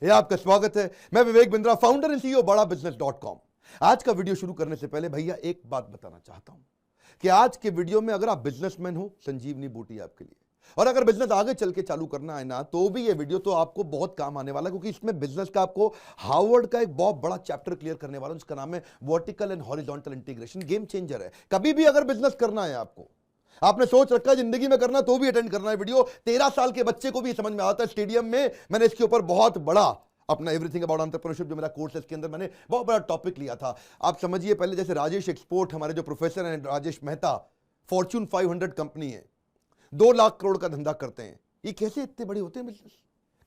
है आपका स्वागत है। मैं Vivek Bindra, founder and CEO बड़ा बिजनेस.com। आज का वीडियो शुरू करने से पहले भैया एक बात बताना चाहता हूं कि आज के वीडियो में अगर आप बिजनेसमैन हो, संजीवनी बूटी है आपके लिए। और अगर बिजनेस आगे चल के चालू करना है ना, तो भी ये वीडियो तो आपको बहुत काम आने वाला है, क्योंकि इसमें बिजनेस का आपको हार्वर्ड का एक बहुत बड़ा चैप्टर क्लियर करने वाला हूं, जिसका नाम है vertical and horizontal integration. Game changer है। कभी भी अगर बिजनेस करना है आपको, आपने सोच रखा है जिंदगी में करना, तो भी अटेंड करना है वीडियो। 13 साल के बच्चे को भी समझ में आता है। स्टेडियम में मैंने इसके ऊपर बहुत बड़ा अपना एवरीथिंग अबाउट एंटरप्रेन्योरशिप जो मेरा कोर्स है, इसके अंदर मैंने बहुत बड़ा टॉपिक लिया था। आप समझिए, पहले जैसे राजेश एक्सपोर्ट, हमारे जो प्रोफेसर हैं राजेश मेहता, फॉर्च्यून 500 कंपनी है, 2 लाख करोड़ का धंधा करते हैं। ये कैसे इतने बड़े होते हैं बिजनेस?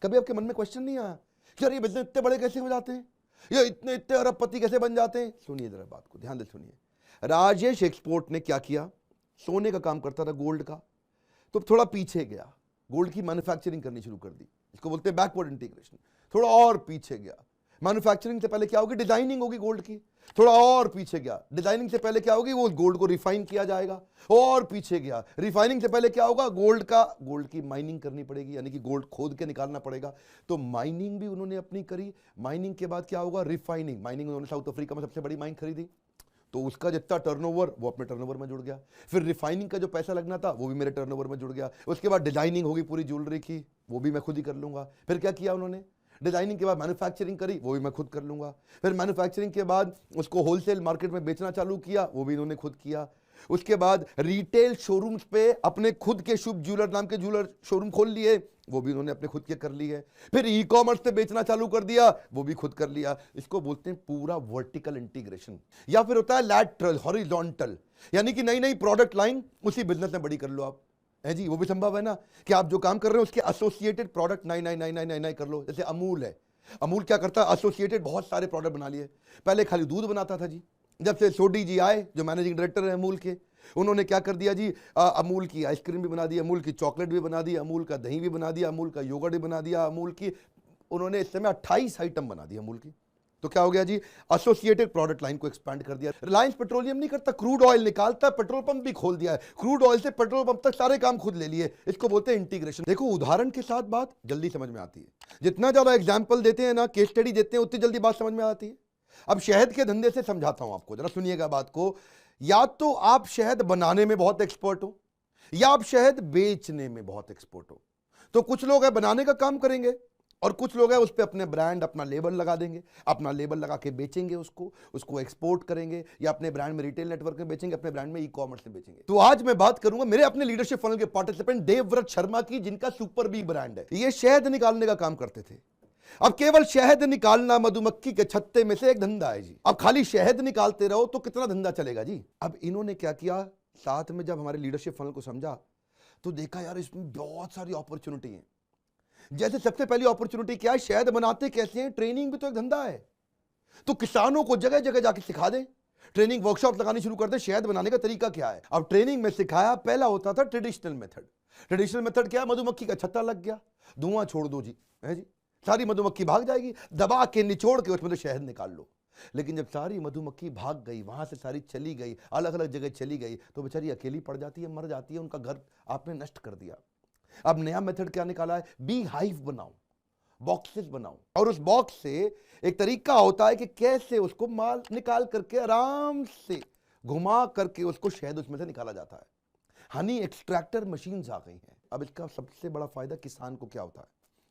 कभी आपके मन में क्वेश्चन नहीं आया कि यार ये बिजनेस इतने बड़े कैसे हो जाते हैं, ये इतने अरबपति कैसे बन जाते हैं? सुनिए जरा बात को ध्यान से सुनिए। राजेश एक्सपोर्ट ने क्या किया, सोने का काम करता था, गोल्ड का, तो थोड़ा पीछे गया, गोल्ड की मैन्युफैक्चरिंग करनी शुरू कर दी। इसको बोलते हैं बैकवर्ड इंटीग्रेशन। थोड़ा और पीछे गया, मैन्युफैक्चरिंग से पहले क्या होगी, डिजाइनिंग होगी गोल्ड की। थोड़ा और पीछे गया, डिजाइनिंग से पहले क्या होगी, वो गोल्ड को रिफाइन किया जाएगा। और पीछे गया, रिफाइनिंग से पहले क्या होगा, गोल्ड की माइनिंग करनी पड़ेगी, यानी कि गोल्ड खोद के निकालना पड़ेगा। तो माइनिंग भी उन्होंने अपनी करी। माइनिंग के बाद क्या होगा, रिफाइनिंग। माइनिंग उन्होंने साउथ अफ्रीका में सबसे बड़ी माइन खरीदी, तो उसका जितना टर्नओवर वो अपने टर्नओवर में जुड़ गया। फिर रिफाइनिंग का जो पैसा लगना था वो भी मेरे टर्नओवर में जुड़ गया। उसके बाद डिजाइनिंग होगी पूरी ज्वेलरी की, वो भी मैं खुद ही कर लूंगा। फिर क्या किया उन्होंने, डिजाइनिंग के बाद मैन्युफैक्चरिंग करी, वो भी मैं खुद कर लूंगा। फिर मैन्युफैक्चरिंग के बाद उसको होलसेल मार्केट में बेचना चालू किया, वो भी इन्होंने खुद किया। उसके बाद रिटेल शोरूम्स पे अपने खुद के शुभ ज्वेलर नाम के ज्वेलर शोरूम खोल लिए, वो भी उन्होंने अपने खुद के कर लिए। फिर ई कॉमर्स पे बेचना चालू कर दिया, वो भी खुद कर लिया। इसको बोलते हैं पूरा वर्टिकल इंटीग्रेशन, या फिर होता है लैटरल हॉरिजॉन्टल, यानी कि नई नई प्रोडक्ट लाइन उसी बिजनेस में बड़ी कर लो आप, है जी। वो भी संभव है ना कि आप जो काम कर रहे हो उसके एसोसिएटेड प्रोडक्ट नई कर लो। जैसे अमूल है, अमूल क्या करता है, एसोसिएटेड बहुत सारे प्रोडक्ट बना लिए। पहले खाली दूध बनाता था जी, जब से सोडी जी आए जो मैनेजिंग डायरेक्टर है अमूल के, उन्होंने क्या कर दिया जी, अमूल की आइसक्रीम भी बना दी, अमूल की चॉकलेट भी बना दी, अमूल का दही भी बना दिया, अमूल का योगर्ट भी बना दिया, अमूल की उन्होंने इस समय 28 आइटम बना दी अमूल की। तो क्या हो गया जी, एसोसिएटेड प्रोडक्ट लाइन को एक्सपैंड कर दिया। रिलायंस पेट्रोलियम नहीं करता, क्रूड ऑयल निकालता, पेट्रोल पंप भी खोल दिया है, क्रूड ऑयल से पेट्रोल पंप तक सारे काम खुद ले लिए। इसको बोलते हैं इंटीग्रेशन। देखो, उदाहरण के साथ बात जल्दी समझ में आती है। जितना ज्यादा एग्जाम्पल देते हैं ना, केस स्टडी देते हैं, उतनी जल्दी बात समझ में आती है। अब शहद के धंधे से समझाता हूं आपको, जरा सुनिएगा बात को। या तो आप शहद बनाने में बहुत एक्सपर्ट हो, या आप शहद बेचने में बहुत एक्सपर्ट हो। तो कुछ लोग है बनाने का काम करेंगे, और कुछ लोग है उस पर अपने ब्रांड, अपना लेबल लगा देंगे, अपना लेबल लगा के बेचेंगे, उसको एक्सपोर्ट करेंगे, या अपने ब्रांड में रिटेल नेटवर्क में बेचेंगे, अपने ब्रांड में ई कॉमर्स में बेचेंगे। तो आज मैं बात करूंगा मेरे अपने लीडरशिप फनल के पार्टिसिपेंट देवव्रत शर्मा की, जिनका सुपर बी ब्रांड है। ये शहद निकालने का काम करते थे। अब केवल शहद निकालना मधुमक्खी के छत्ते में से एक धंधा है जी। अब खाली शहद निकालते रहो तो कितना धंधा चलेगा जी। अब इन्होंने क्या किया, साथ में जब हमारे लीडरशिप फनल को समझा तो देखा यार इसमें बहुत सारी अपॉर्चुनिटी है। जैसे सबसे पहली अपॉर्चुनिटी क्या है, शहद बनाते कैसे हैं, ट्रेनिंग भी तो एक धंधा है। तो किसानों को जगह जगह जाके सिखा दें, ट्रेनिंग वर्कशॉप लगानी शुरू कर दें, शहद बनाने का तरीका क्या है। अब ट्रेनिंग में सिखाया, पहला होता था ट्रेडिशनल मेथड। ट्रेडिशनल मेथड क्या है, मधुमक्खी का छत्ता लग गया, धुआं छोड़ दो जी, है जी, सारी मधुमक्खी भाग जाएगी, दबा के निचोड़ के उसमें तो शहद निकाल लो। लेकिन जब सारी मधुमक्खी भाग गई, वहां से सारी चली गई, अलग अलग जगह चली गई, तो बेचारी अकेली पड़ जाती है, मर जाती है, उनका घर आपने नष्ट कर दिया। अब नया मेथड क्या निकाला है, बी हाइव बनाओ, बॉक्सेस बनाओ, और उस बॉक्स से एक तरीका होता है कि कैसे उसको माल निकाल करके आराम से घुमा करके उसको शहद उसमें से निकाला जाता है। हनी एक्सट्रैक्टर मशीन्स आ गई हैं। अब इसका सबसे बड़ा फायदा किसान को क्या होता है,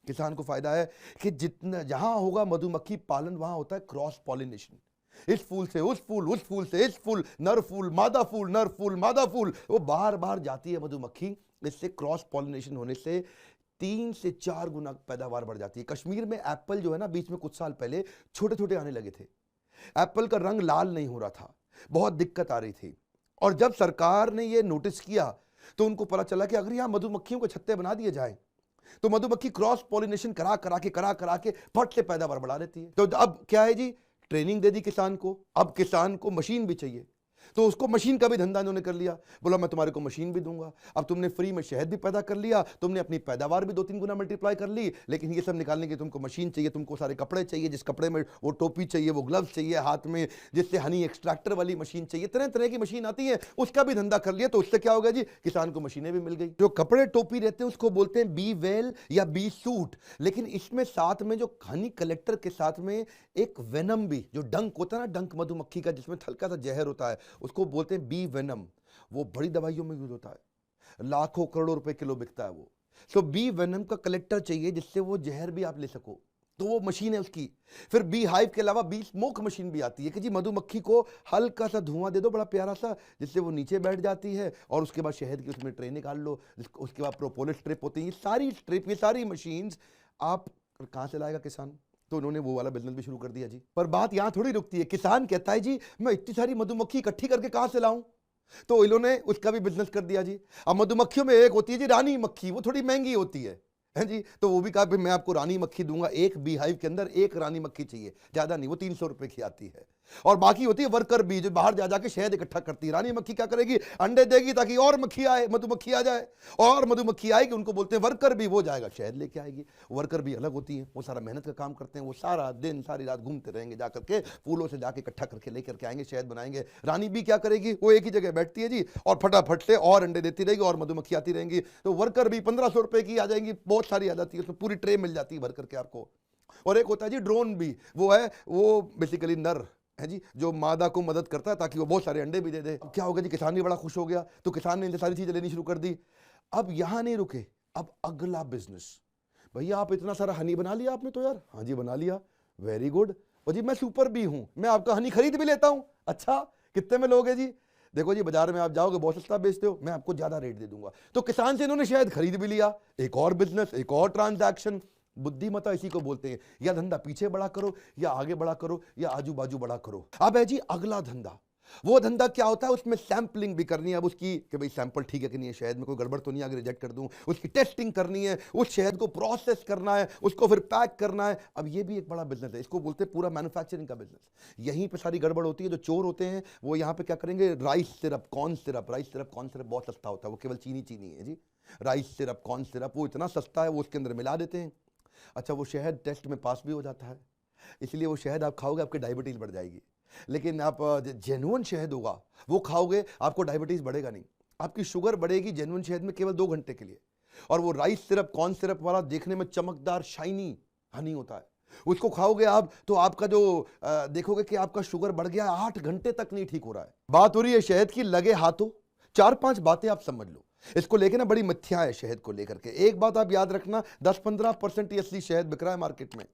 किसान को फायदा है कि जितना जहां होगा मधुमक्खी पालन, वहां होता है क्रॉस पॉलिनेशन। इस फूल से उस फूल, उस फूल से इस फूल, नर फूल मादा फूल, नर फूल मादा फूल, वो बाहर बाहर जाती है मधुमक्खी। इससे क्रॉस पॉलिनेशन होने से 3 से 4 गुना पैदावार बढ़ जाती है। कश्मीर में एप्पल जो है ना, बीच में कुछ साल पहले छोटे छोटे आने लगे थे, एप्पल का रंग लाल नहीं हो रहा था, बहुत दिक्कत आ रही थी। और जब सरकार ने ये नोटिस किया तो उनको पता चला कि अगर यहां मधुमक्खियों के छत्ते बना दिए जाए तो मधुमक्खी क्रॉस पॉलिनेशन करा करा के फट से पैदावार बढ़ा लेती है। तो अब क्या है जी, ट्रेनिंग दे दी किसान को, अब किसान को मशीन भी चाहिए। तो उसको मशीन का भी धंधा इन्होंने कर लिया। बोला मैं तुम्हारे को मशीन भी दूंगा। अब तुमने फ्री में शहद भी पैदा कर लिया, तुमने अपनी पैदावार भी 2-3 गुना मल्टीप्लाई कर ली, लेकिन ये सब निकालने की तुमको मशीन चाहिए, तुमको सारे कपड़े चाहिए, जिस कपड़े में वो टोपी चाहिए, वो ग्लव्स चाहिए हाथ में, जिससे हनी एक्सट्रैक्टर वाली मशीन चाहिए, तरह तरह की मशीन आती है, उसका भी धंधा कर लिया। तो उससे क्या हो गया जी, किसान को मशीनें भी मिल गई। जो कपड़े टोपी रहते हैं उसको बोलते हैं बी वेल या बी सूट, लेकिन इसमें साथ में जो हनी कलेक्टर के साथ में एक वेनम भी, जो डंक होता है ना, डंक मधुमक्खी का जिसमें हल्का सा जहर होता है, उसको बोलते हैं बी वेनम। वो बड़ी दवाइयों में यूज होता है, लाखों करोड़ों रुपए किलो बिकता है वो। सो बी वेनम का कलेक्टर चाहिए जिससे वो जहर भी आप ले सको, तो वो मशीन है उसकी। फिर बी हाइव के अलावा बी स्मोक मशीन भी आती है कि जी मधुमक्खी को हल्का सा धुआं दे दो बड़ा प्यारा सा, जिससे वो नीचे बैठ जाती है और उसके बाद शहद की उसमें ट्रे निकाल लो, उसके बाद प्रोपोलिस स्ट्रिप होती है। ये सारी स्ट्रिप, ये सारी मशीन्स आप कहां से लाएगा किसान? तो उन्होंने वो वाला बिजनेस भी शुरू कर दिया जी। पर बात यहां थोड़ी रुकती है। किसान कहता है जी मैं इतनी सारी मधुमक्खी इकट्ठी करके कहां से लाऊं? तो इन्होंने उसका भी बिजनेस कर दिया जी। अब मधुमक्खियों में एक होती है जी रानी मक्खी, वो थोड़ी महंगी होती है जी। तो वो भी कहा मैं आपको रानी मक्खी दूंगा, एक बी हाइव के अंदर एक रानी मक्खी चाहिए, ज्यादा नहीं, वो 300 रुपए की आती है। और बाकी होती है वर्कर बी, जो बाहर जा जाके शहद इकट्ठा करती है। रानी मक्खी क्या करेगी, अंडे देगी ताकि और मक्खी आए, मधुमक्खी आ जाए, और मधुमक्खी आएगी, उनको बोलते हैं वर्कर बी, वो जाएगा शहद लेके आएगी। वर्कर बी अलग होती है, वो सारा मेहनत का काम करते हैं, वो सारा दिन सारी रात घूमते रहेंगे, जाकर के फूलों से जाके इकट्ठा करके लेकर के आएंगे, शहद बनाएंगे। रानी बी क्या करेगी, वो एक ही जगह बैठती है जी और फटाफट से और अंडे देती रहेगी और मधुमक्खी आती रहेंगी। तो वर्कर बी 1500 रुपए की आ जाएंगी, बहुत सारी आ जाती है, उसमें पूरी ट्रे मिल जाती है भर करके आपको। और एक होता है जी ड्रोन बी, वो है वो बेसिकली नर है जी, जो मादा को मदद करता है ताकि वो बहुत सारे अंडे भी दे दे। क्या होगा जी, किसान भी बड़ा खुश हो गया, तो किसान ने इनसे सारी चीजें लेनी शुरू कर दी। अब यहां नहीं रुके, अब अगला बिजनेस। भैया आप इतना सारा हनी बना लिया आपने? तो यार हाँ जी बना लिया, वेरी गुड। और जी मैं सुपर भी हूं, मैं आपका हनी खरीद भी लेता हूं। अच्छा कितने में लोगे जी? देखो जी बाजार में आप जाओगे बहुत सस्ता बेचते हो, मैं आपको ज्यादा रेट दे दूंगा। तो किसान से इन्होंने शायद खरीद भी लिया, एक और बिजनेस, एक और ट्रांजैक्शन। बुद्धिमत्ता इसी को बोलते हैं। या धंधा पीछे बड़ा करो, या आगे बड़ा करो, या आजू बाजू बड़ा करो। अब है जी अगला धंधा। वो धंधा क्या होता है, उसमें सैंपलिंग भी करनी है अब उसकी, कि भाई सैंपल ठीक है कि नहीं है, शहद में कोई गड़बड़ तो नहीं, अगर रिजेक्ट कर दूं, उसकी टेस्टिंग करनी है, उस शहद को प्रोसेस करना है, उसको फिर पैक करना है। अब ये भी एक बड़ा बिजनेस है, इसको बोलते हैं पूरा मैन्युफैक्चरिंग का बिजनेस। यहीं पे सारी गड़बड़ होती है। जो चोर होते हैं वो यहाँ पे क्या करेंगे, rice syrup, corn syrup, rice syrup, corn syrup बहुत सस्ता होता है, वो केवल चीनी चीनी है जी। राइस सिरप, कॉर्न सिरप, वो इतना सस्ता है, वो उसके अंदर मिला देते हैं। अच्छा वो शहद टेस्ट में पास भी हो जाता है, इसलिए वो शहद आप खाओगे आपकी डायबिटीज बढ़ जाएगी। लेकिन आप जेन्युइन शहद होगा वो खाओगे, आपको डायबिटीज बढ़ेगा नहीं, आपकी शुगर बढ़ेगी जेन्युइन शहद में केवल 2 घंटे के लिए। और वो राइस सिरप, कॉर्न सिरप वाला देखने में चमकदार शाइनी हनी होता है, उसको खाओगे आप तो आपका जो देखोगे कि आपका शुगर बढ़ गया, 8 घंटे तक नहीं ठीक हो रहा है। बात हो रही है शहद की, लगे हाथों। 4-5 बातें आप समझ लो इसको लेके ना, बड़ी मिथ्या है शहद को लेकर के। एक बात आप याद रखना, 10-15% ही असली शहद बिक रहा है मार्केट में।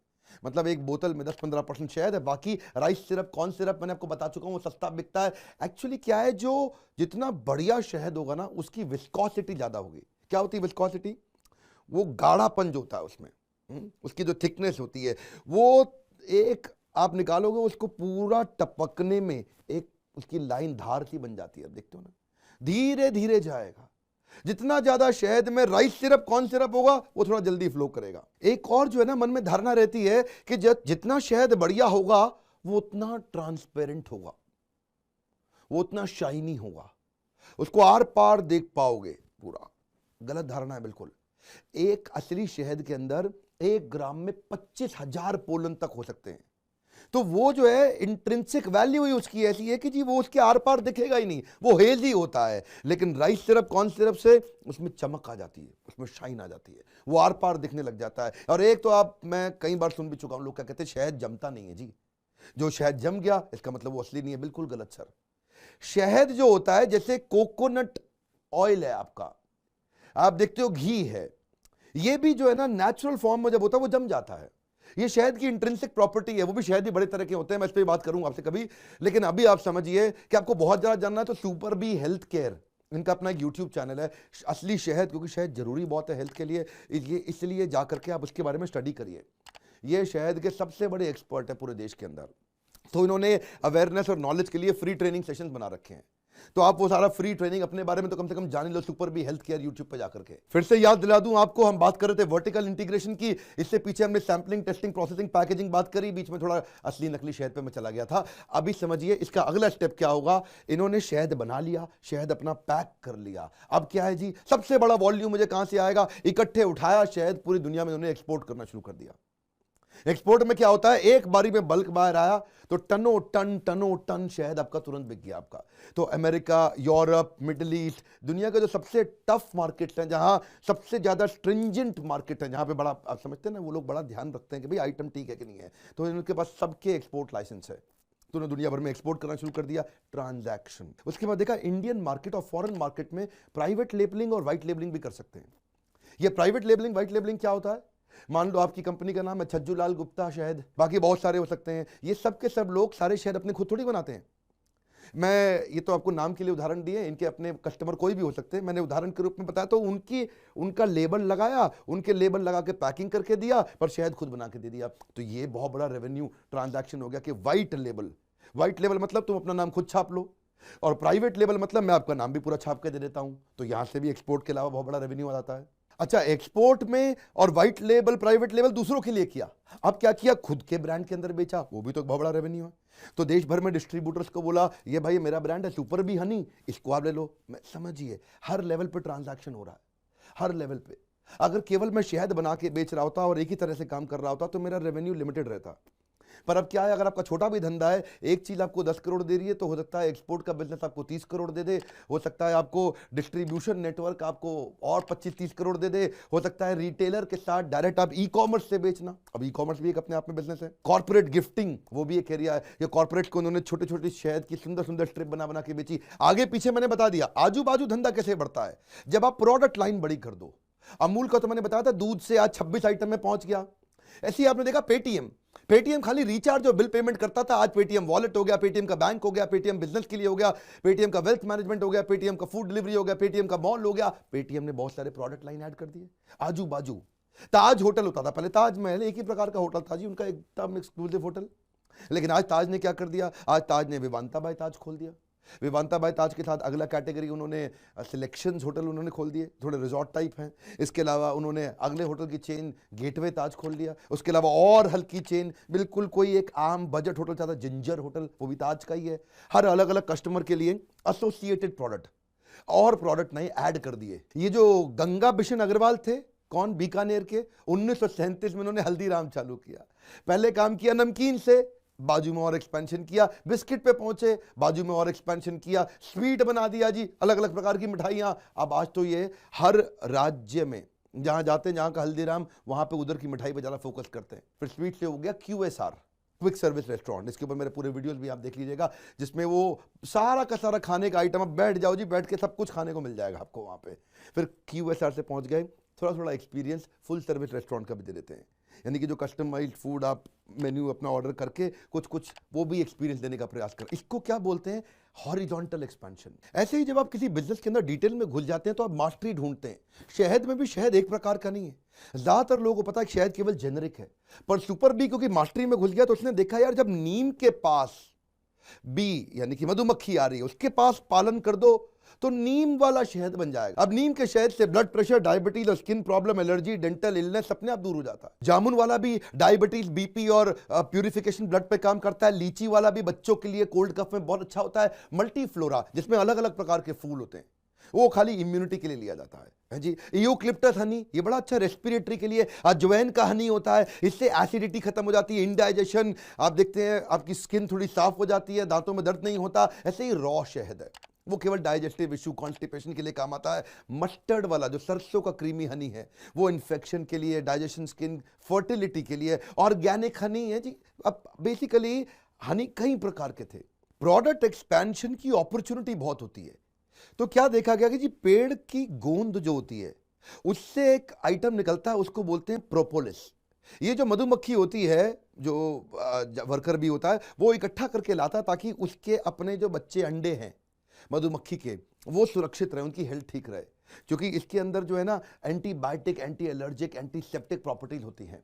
मतलब एक बोतल में 10-15% शहद है, बाकी राइस सिरप, कॉर्न सिरप मैंने आपको बता चुका हूं, वो सस्ता बिकता है। एक्चुअली क्या है, जो जितना बढ़िया शहद होगा ना उसकी विस्कोसिटी ज्यादा होगी। क्या होती है विस्कोसिटी? वो गाढ़ापन जो होता है उसमें, उसकी जो थिकनेस होती है, वो एक आप निकालोगे उसको पूरा टपकने में एक उसकी लाइन धार सी बन जाती है, देखते हो ना, धीरे धीरे जाएगा। जितना ज्यादा शहद में राइस सिरप, कॉर्न सिरप होगा वो थोड़ा जल्दी फ्लो करेगा। एक और जो है ना मन में धारणा रहती है कि जितना शहद बढ़िया होगा वो उतना ट्रांसपेरेंट होगा, वो उतना शाइनी होगा, उसको आर पार देख पाओगे पूरा। गलत धारणा है बिल्कुल। एक असली शहद के अंदर 1 ग्राम में 25,000 पोलन तक हो सकते हैं। तो वो जो है इंट्रिंसिक वैल्यू ही उसकी ऐसी है कि जी वो उसके आर पार दिखेगा ही नहीं, वो हेजी होता है। लेकिन राइस सिरप, कॉर्न सिरप से उसमें चमक आ जाती है, उसमें शाइन आ जाती है, वो आर पार दिखने लग जाता है। और एक तो आप, मैं कई बार सुन भी चुका हूं, लोग क्या कहते हैं शहद जमता नहीं है जी, जो शहद जम गया इसका मतलब वो असली नहीं है। बिल्कुल गलत सर। शहद जो होता है जैसे कोकोनट ऑयल है आपका, आप देखते हो घी है, ये भी जो है ना नेचुरल फॉर्म में जब होता है वो जम जाता है। ये शहद की इंट्रिंसिक प्रॉपर्टी है। वो भी शहद भी बड़े तरह के होते हैं, मैं इस पर बात करूंगा आपसे कभी। लेकिन अभी आप समझिए कि आपको बहुत ज्यादा जानना है तो सुपर बी हेल्थ केयर, इनका अपना एक यूट्यूब चैनल है, असली शहद, क्योंकि शहद जरूरी बहुत है हेल्थ के लिए, इसलिए जाकर के आप उसके बारे में स्टडी करिए। ये शहद के सबसे बड़े एक्सपर्ट है पूरे देश के अंदर। तो इन्होंने अवेयरनेस और नॉलेज के लिए फ्री ट्रेनिंग सेशंस बना रखे हैं। तो आप वो सारा फ्री ट्रेनिंग अपने बारे में तो कम से कम जान लो, Super B Health Care YouTube पे जाकर के। फिर से याद दिला दूं आपको, हम बात कर रहे थे वर्टिकल इंटीग्रेशन की, इससे पीछे हमने सैंपलिंग, टेस्टिंग, प्रोसेसिंग, पैकेजिंग बात करी, बीच में थोड़ा असली नकली शहद पे मैं चला गया था। अभी समझिए इसका अगला स्टेप क्या होगा। इन्होंने शहद बना लिया, शहद अपना पैक कर लिया, अब क्या है जी, सबसे बड़ा वॉल्यूम मुझे कहां से आएगा, इकट्ठे उठाया शहद, पूरी दुनिया में उन्होंने एक्सपोर्ट करना शुरू कर दिया। एक्सपोर्ट में क्या होता है, एक बारी में बल्क बाहर आया तो टनों टन शहद आपका तुरंत बिक गया आपका। तो अमेरिका, यूरोप, मिडिल ईस्ट, दुनिया के जो सबसे टफ मार्केट्स हैं, जहां सबसे ज्यादा स्ट्रिंजेंट मार्केट है, जहां पे बड़ा आप समझते हैं ना, वो लोग बड़ा ध्यान रखते हैं कि भाई आइटम ठीक है कि नहीं है, तो इनके पास सबके एक्सपोर्ट लाइसेंस है, तो उन्होंने दुनिया भर में एक्सपोर्ट करना शुरू कर दिया। ट्रांजैक्शन, उसके बाद देखा इंडियन मार्केट और फॉरेन मार्केट में प्राइवेट लेबलिंग और व्हाइट लेबलिंग भी कर सकते हैं। ये प्राइवेट लेबलिंग, व्हाइट लेबलिंग क्या होता है, मान लो आपकी कंपनी का नाम है छज्जू लाल गुप्ता शहद, बाकी बहुत सारे हो सकते हैं, ये सब के सब लोग सारे शहद अपने खुद थोड़ी बनाते हैं। मैं ये तो आपको नाम के लिए उदाहरण दिए, इनके अपने कस्टमर कोई भी हो सकते हैं, मैंने उदाहरण के रूप में बताया। तो उनका लेबल लगाया, उनके लेबल लगा के पैकिंग करके दिया, पर शहद खुद बना के दे दिया। तो ये बहुत बड़ा रेवेन्यू ट्रांजैक्शन हो गया कि व्हाइट लेबल मतलब तुम अपना नाम खुद छाप लो, और प्राइवेट लेबल मतलब मैं आपका नाम भी पूरा छाप के दे देता हूं। तो यहां से भी एक्सपोर्ट के अलावा बहुत बड़ा रेवेन्यू आ जाता है। अच्छा, एक्सपोर्ट में और व्हाइट लेबल, प्राइवेट लेबल दूसरों के लिए किया, अब क्या किया, खुद के ब्रांड के अंदर बेचा, वो भी तो एक बहुत बड़ा रेवेन्यू है। तो देश भर में डिस्ट्रीब्यूटर्स को बोला, ये भाई मेरा ब्रांड है सुपर बी हनी, इसको आप ले लो। मैं समझिए हर लेवल पे ट्रांजैक्शन हो रहा है, हर लेवल पे। अगर केवल मैं शहद बना के बेच रहा होता और एक ही तरह से काम कर रहा होता तो मेरा रेवेन्यू लिमिटेड रहता। पर अब क्या है, अगर आपका छोटा भी धंधा है, एक चीज आपको 10 करोड़ दे रही है, तो हो सकता है एक्सपोर्ट का बिजनेस आपको 30 करोड़ दे दे, हो सकता है आपको डिस्ट्रीब्यूशन नेटवर्क आपको और 25-30 करोड़ दे दे, हो सकता है रिटेलर के साथ डायरेक्ट आप ई कॉमर्स से बेचना। अब ई कॉमर्स भी एक अपने आप में बिजनेस है। कॉर्पोरेट गिफ्टिंग, वो भी एक एरिया है। ये कॉर्पोरेट को उन्होंने छोटे छोटे शहद की सुंदर सुंदर स्ट्रिप बना बना के बेची। आगे पीछे मैंने बता दिया, आजू बाजू धंधा कैसे बढ़ता है, जब आप प्रोडक्ट लाइन बड़ी कर दो। अमूल का तो मैंने बताया था, दूध से आज 26 आइटम में पहुंच गया। ऐसे ही आपने देखा पेटीएम खाली रिचार्ज और बिल पेमेंट करता था, आज पेटीएम वॉलेट हो गया, पेटीएम का बैंक हो गया, पेटीएम बिजनेस के लिए हो गया, पेटीएम का वेल्थ मैनेजमेंट हो गया, पेटीएम का फूड डिलीवरी हो गया, पेटीएम का मॉल हो गया। पेटीएम ने बहुत सारे प्रोडक्ट लाइन ऐड कर दिए आजू बाजू। ताज होटल होता था पहले, ताजमहल एक ही प्रकार का होटल था जी, उनका एकदम एक्सक्लूसिव होटल, लेकिन आज ताज ने क्या कर दिया, आज ताज ने विवांता बाय ताज खोल दिया। विवांता बाय ताज के साथ अगला कैटेगरी उन्होंने सिलेक्शंस होटल उन्होंने खोल दिए, थोड़े रिजॉर्ट टाइप हैं। इसके अलावा उन्होंने अगले होटल की चेन गेटवे ताज खोल दिया। उसके अलावा और हल्की चेन, बिल्कुल कोई एक आम बजट होटल चाहता, जिंजर होटल, वो भी ताज का ही है। हर अलग अलग कस्टमर के लिए एसोसिएटेड प्रोडक्ट और प्रोडक्ट नए ऐड कर दिए। ये जो गंगा बिशन अग्रवाल थे, कौन, बीकानेर के, 1937 में उन्होंने हल्दीराम चालू किया। पहले काम किया नमकीन से, बाजू में और एक्सपेंशन किया, बिस्किट पे पहुंचे, बाजू में और एक्सपेंशन किया, स्वीट बना दिया जी, अलग अलग प्रकार की मिठाइयां। अब आज तो ये हर राज्य में जहां जाते हैं, जहां का हल्दीराम, वहां पे उधर की मिठाई पे ज्यादा फोकस करते हैं। फिर स्वीट से हो गया QSR, क्विक सर्विस रेस्टोरेंट। इसके ऊपर मेरे पूरे वीडियोस भी आप देख लीजिएगा, जिसमें वो सारा का सारा खाने का आइटम, अब बैठ जाओ जी, बैठ के सब कुछ खाने को मिल जाएगा आपको वहां पे। फिर QSR से पहुंच गए, थोड़ा थोड़ा एक्सपीरियंस फुल सर्विस रेस्टोरेंट का भी दे देते हैं, यानी कि जो कस्टमाइज्ड फूड आप मेन्यू अपना ऑर्डर करके कुछ वो भी एक्सपीरियंस देने का प्रयास करें। इसको क्या बोलते हैं, हॉरिजॉन्टल एक्सपेंशन। ऐसे ही जब आप किसी बिजनेस के अंदर डिटेल में घुस जाते हैं तो आप मास्टरी ढूंढते हैं। शहद में भी शहद एक प्रकार का नहीं है, ज्यादातर लोगों को पता है कि शहद केवल जेनरिक है, पर सुपर बी क्योंकि मास्टरी में घुस गया तो उसने देखा यार, जब नीम के पास बी यानी कि मधुमक्खी आ रही है, उसके पास पालन कर दो तो नीम वाला शहद बन जाएगा। अब नीम के शहद से ब्लड प्रेशर, डायबिटीज और skin problem, allergy, dental illness अपने आप दूर हो जाता है। जामुन वाला भी डायबिटीज, बीपी और प्यूरिफिकेशन ब्लड पे काम करता है। लीची वाला भी बच्चों के लिए कोल्ड कफ में बहुत अच्छा होता है। मल्टी फ्लोरा, जिसमें अलग अलग प्रकार के फूल होते हैं, वो खाली इम्यूनिटी के लिए लिया जाता है जी। यूकलिप्टस हनी, ये बड़ा अच्छा रेस्पिरेटरी के लिए। अजवैन का हनी होता है, इससे एसिडिटी खत्म हो जाती है, इंडाइजेशन, आप देखते हैं आपकी स्किन थोड़ी साफ हो जाती है, दांतों में दर्द नहीं होता। ऐसे ही रॉ शहद है, वो केवल डाइजेस्टिव इशू, कॉन्स्टिपेशन के लिए काम आता है। मस्टर्ड वाला जो सरसों का क्रीमी हनी है, वो इन्फेक्शन के लिए, डाइजेशन, स्किन, फर्टिलिटी के लिए। ऑर्गेनिक हनी है जी। अब बेसिकली हनी कई प्रकार के थे। प्रोडक्ट एक्सपेंशन की अपॉर्चुनिटी बहुत होती है, तो क्या देखा गया कि जी पेड़ की गोंद जो होती है उससे एक आइटम निकलता है, उसको बोलते हैं प्रोपोलिस। ये जो मधुमक्खी होती है, जो वर्कर भी होता है, वो इकट्ठा करके लाता है ताकि उसके अपने जो बच्चे अंडे हैं मधुमक्खी के, वो सुरक्षित रहे, उनकी हेल्थ ठीक रहे, क्योंकि इसके अंदर जो है ना antibiotic, anti allergic, antiseptic properties होती हैं।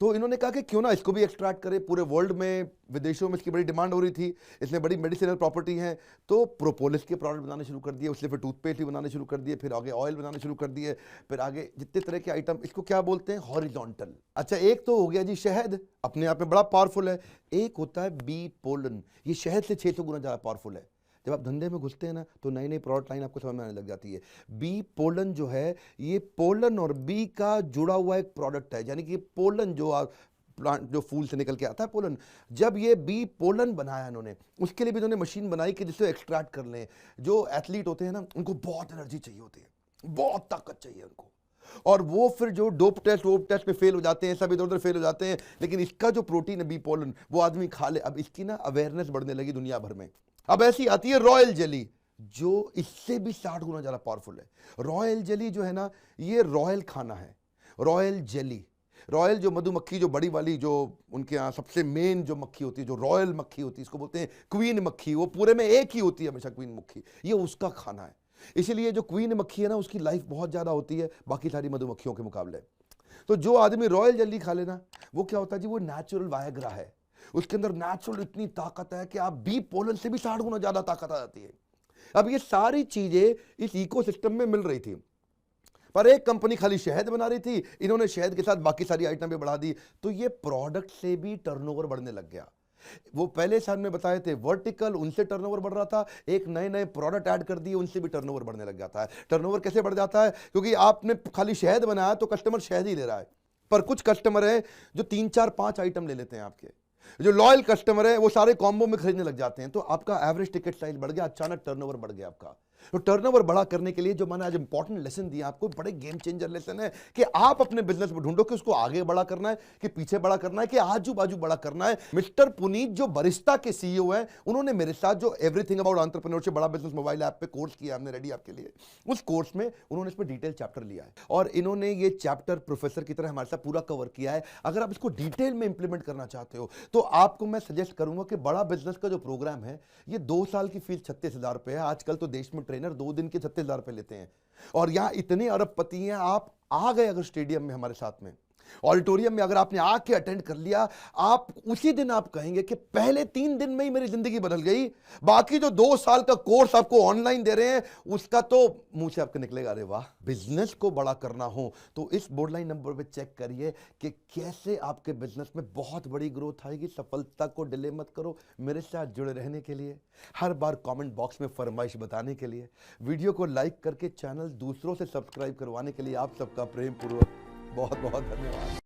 तो इन्होंने कहा कि क्यों ना इसको भी एक्सट्रैक्ट करें। पूरे वर्ल्ड में, विदेशों में इसकी बड़ी डिमांड हो रही थी, इसमें बड़ी मेडिसिनल प्रॉपर्टी है। तो प्रोपोलिस के प्रोडक्ट बनाने शुरू कर दिए, उससे फिर टूथपेस्ट भी बनाने शुरू कर दिए, फिर आगे ऑयल बनाने शुरू कर दिए, फिर आगे जितने तरह के आइटम, इसको क्या बोलते हैं, हॉरिजॉन्टल। अच्छा, एक तो हो गया जी शहद, अपने आप में बड़ा पावरफुल है। एक होता है बी पोलन, ये शहद से 600 गुना ज़्यादा पावरफुल है। जब आप धंधे में घुसते हैं ना, तो नई नई प्रोडक्ट लाइन आपको समझ में आने लग जाती है। बी पोलन जो है, ये पोलन और बी का जुड़ा हुआ एक प्रोडक्ट है, यानी कि पोलन जो प्लांट, जो फूल से निकल के आता है पोलन, जब ये बी पोलन बनाया इन्होंने, उसके लिए भी इन्होंने मशीन बनाई कि जिससे एक्सट्रैक्ट कर लें। जो एथलीट होते हैं ना, उनको बहुत एनर्जी चाहिए होती है, बहुत ताकत चाहिए उनको, और वो फिर जो डोप टेस्ट में फेल हो जाते हैं, सब इधर उधर फेल हो जाते हैं। लेकिन इसका जो प्रोटीन है बी पोलन, वो आदमी खा ले। अब इसकी ना अवेयरनेस बढ़ने लगी दुनिया भर में। अब ऐसी आती है रॉयल जेली, जो इससे भी 60 गुना ज़्यादा पावरफुल है। रॉयल जेली जो है ना, ये रॉयल खाना है, रॉयल जेली। रॉयल जो मधुमक्खी, जो बड़ी वाली, जो उनके यहाँ सबसे मेन जो मक्खी होती है, जो रॉयल मक्खी होती है, इसको बोलते हैं क्वीन मक्खी, वो पूरे में एक ही होती है हमेशा, क्वीन मक्खी, ये उसका खाना है। इसीलिए जो क्वीन मक्खी है ना, उसकी लाइफ बहुत ज़्यादा होती है बाकी सारी मधुमक्खियों के मुकाबले। तो जो आदमी रॉयल जेली खा लेना, वो क्या होता है जी, वो नेचुरल वायग्रा है, उसके अंदर नेचुरल इतनी ताकत है कि आप बी पोलन से भी 60 गुना ज़्यादा ताकत आ जाती है। अब ये सारी चीज़ें इस इकोसिस्टम में मिल रही थी, पर एक कंपनी खाली शहद बना रही थी, इन्होंने शहद के साथ बाकी सारी आइटम भी बढ़ा दी, तो ये प्रोडक्ट से भी टर्नओवर बढ़ने लग गया। वो पहले साल में बताए थे वर्टिकल, उनसे टर्नओवर बढ़ रहा था, एक नए नए प्रोडक्ट ऐड कर दिए, उनसे भी टर्नओवर बढ़ने लग जाता है। टर्नओवर कैसे बढ़ जाता है? क्योंकि आपने खाली शहद बनाया तो कस्टमर शहद ही ले रहा है, पर कुछ कस्टमर है जो 3 4 5 आइटम ले लेते हैं आपके। जो लॉयल कस्टमर है वो सारे कॉम्बो में खरीदने लग जाते हैं, तो आपका एवरेज टिकट साइज बढ़ गया, अचानक टर्नओवर बढ़ गया आपका। तो टर्नओवर बढ़ा करने के लिए जो मैंने आज इंपॉर्टेंट लेसन दिया आपको, बड़े गेम चेंजर लेसन है कि आप अपने बिजनेस में ढूंढो कि उसको आगे बड़ा करना है, कि पीछे बड़ा करना है, कि आजू बाजू बड़ा करना है। मिस्टर पुनीत जो बरिस्ता के सीईओ हैं, उन्होंने मेरे साथ जो एवरीथिंग अबाउट एंटरप्रेन्योरशिप बड़ा बिजनेस मोबाइल ऐप पे कोर्स किया हमने रेडी आपके लिए, उस कोर्स में उन्होंने इसमें डिटेल चैप्टर लिया है, और इन्होंने ये चैप्टर प्रोफेसर की तरह हमारे साथ पूरा कवर किया है। अगर आप इसको डिटेल में इंप्लीमेंट करना चाहते हो तो आपको मैं सजेस्ट करूंगा कि बड़ा बिजनेस का जो प्रोग्राम है, ये 2 साल की फीस 36,000 रुपए है। आजकल तो देश में ट्रेनर 2 दिन के 36,000 रुपए लेते हैं, और यहां इतने अरबपति हैं। आप आ गए अगर स्टेडियम में हमारे साथ में, ऑडिटोरियम में अगर आपने आके अटेंड कर लिया, आप उसी दिन आप कहेंगे कि पहले 3 दिन में ही मेरी जिंदगी बदल गई। बाकी जो 2 साल का कोर्स आपको ऑनलाइन दे रहे हैं, उसका तो मुंह से आपके निकलेगा अरे वाह। बिजनेस को बड़ा करना हो तो इस बोर्ड लाइन नंबर पे चेक करिए कि कैसे आपके बिजनेस में बहुत बड़ी ग्रोथ आएगी। सफलता को डिले मत करो। मेरे साथ जुड़े रहने के लिए, हर बार कमेंट बॉक्स में फरमाइश बताने के लिए, वीडियो को लाइक करके चैनल दूसरों से सब्सक्राइब करवाने के लिए आप सबका प्रेम पूर्वक बहुत बहुत धन्यवाद।